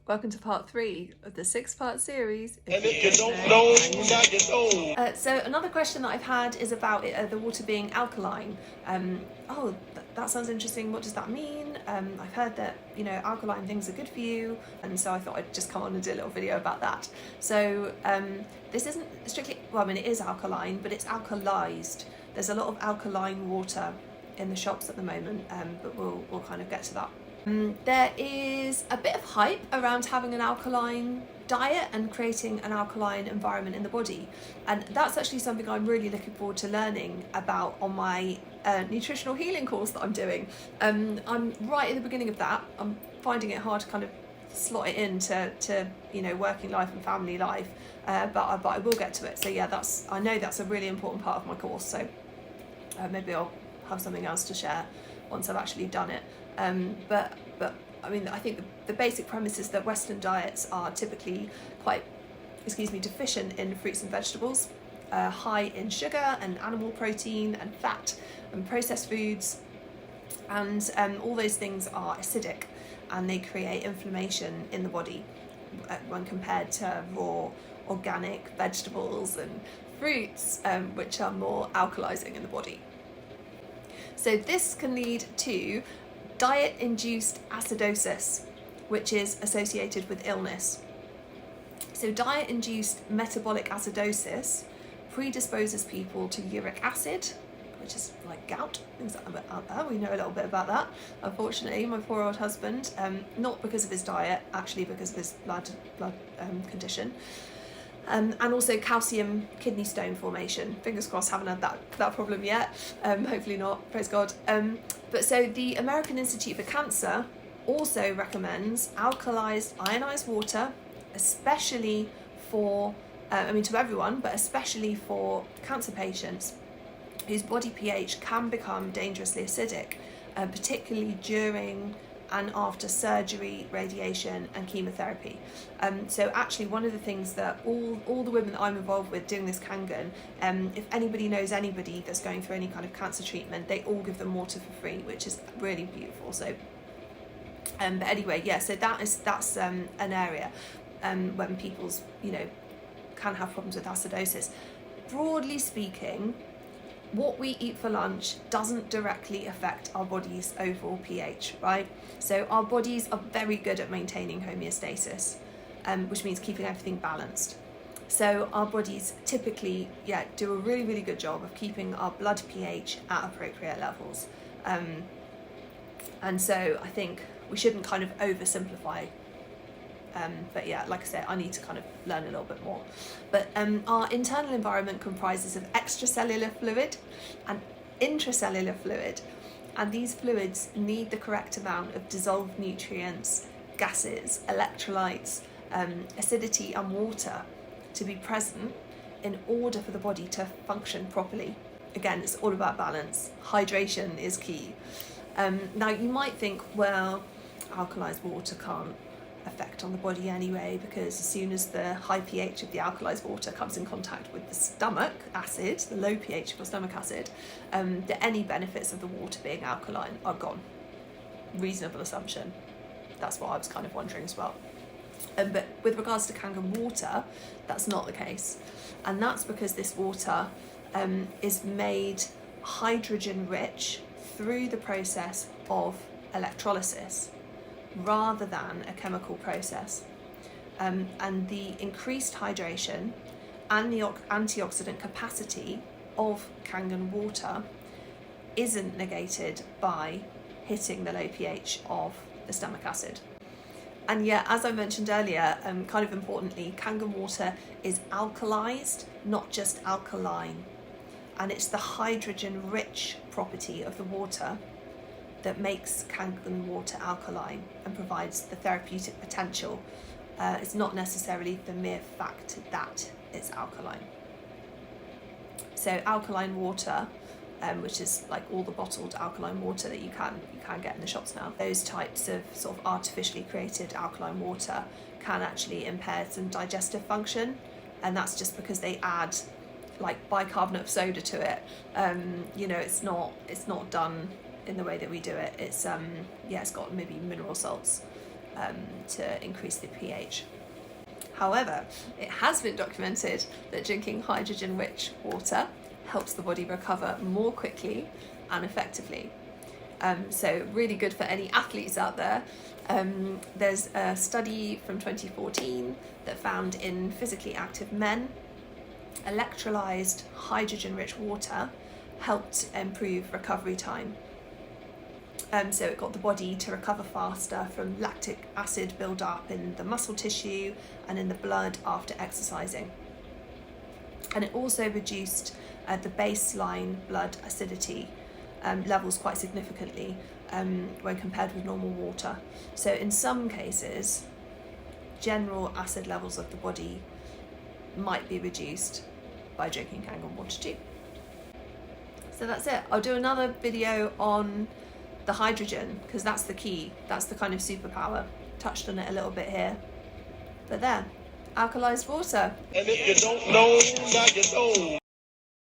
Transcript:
Welcome to part 3 of the 6-part series. And if you don't know, now you know. So another question that I've had is about the water being alkaline. That sounds interesting. What does that mean? I've heard that, alkaline things are good for you, and so I thought I'd just come on and do a little video about that. So this isn't strictly, it is alkaline, but it's alkalized. There's a lot of alkaline water in the shops at the moment, but we'll kind of get to that. There is a bit of hype around having an alkaline diet and creating an alkaline environment in the body, and that's actually something I'm really looking forward to learning about on my nutritional healing course that I'm doing. I'm right at the beginning of that. I'm finding it hard to kind of slot it into working life and family life, but I will get to it. So yeah, I know that's a really important part of my course, so maybe I'll have something else to share once I've actually done it. But I think the basic premise is that Western diets are typically quite, deficient in fruits and vegetables, high in sugar and animal protein and fat and processed foods, and all those things are acidic and they create inflammation in the body when compared to raw organic vegetables and fruits, which are more alkalizing in the body. So this can lead to diet-induced acidosis, which is associated with illness. So diet-induced metabolic acidosis predisposes people to uric acid, which is like gout, things like that. We know a little bit about that. Unfortunately, my poor old husband, not because of his diet, actually because of his blood condition. And also calcium kidney stone formation. Fingers crossed, haven't had that problem yet. Hopefully not, praise God. But so the American Institute for Cancer also recommends alkalized ionized water, especially for, to everyone, but especially for cancer patients whose body pH can become dangerously acidic, particularly during and after surgery, radiation and chemotherapy. So actually one of the things that all the women that I'm involved with doing this Kangen, if anybody knows anybody that's going through any kind of cancer treatment, they all give them water for free, which is really beautiful. So but anyway, yeah, so that's an area when people's can have problems with acidosis. Broadly speaking, what we eat for lunch doesn't directly affect our body's overall pH, right? So our bodies are very good at maintaining homeostasis, which means keeping everything balanced. So our bodies typically, do a really, really good job of keeping our blood pH at appropriate levels. And so I think we shouldn't kind of oversimplify. But yeah, like I said, I need to kind of learn a little bit more. But our internal environment comprises of extracellular fluid and intracellular fluid. And these fluids need the correct amount of dissolved nutrients, gases, electrolytes, acidity and water to be present in order for the body to function properly. Again, it's all about balance. Hydration is key. Now you might think, well, alkalized water can't effect on the body anyway, because as soon as the high pH of the alkalized water comes in contact with the stomach acid, the low pH of your stomach acid, any benefits of the water being alkaline are gone. Reasonable assumption. That's what I was kind of wondering as well. But with regards to Kangen water, that's not the case, and that's because this water is made hydrogen rich through the process of electrolysis rather than a chemical process. And the increased hydration and the antioxidant capacity of Kangen water isn't negated by hitting the low pH of the stomach acid. And yeah, as I mentioned earlier, kind of importantly, Kangen water is alkalized, not just alkaline. And it's the hydrogen-rich property of the water that makes Kangen water alkaline and provides the therapeutic potential. It's not necessarily the mere fact that it's alkaline. So alkaline water, which is like all the bottled alkaline water that you can get in the shops now, those types of sort of artificially created alkaline water can actually impair some digestive function, and that's just because they add like bicarbonate of soda to it. It's not done in the way that we do it. It's it's got maybe mineral salts to increase the pH. However, it has been documented that drinking hydrogen-rich water helps the body recover more quickly and effectively. So really good for any athletes out there. There's a study from 2014 that found in physically active men, electrolyzed hydrogen-rich water helped improve recovery time. So it got the body to recover faster from lactic acid build-up in the muscle tissue and in the blood after exercising. And it also reduced the baseline blood acidity levels quite significantly when compared with normal water. So in some cases, general acid levels of the body might be reduced by drinking Kangen water too. So that's it. I'll do another video on the hydrogen because that's the key. That's the kind of superpower. Touched on it a little bit here. But there, alkalized water. And if you don't know, now you know.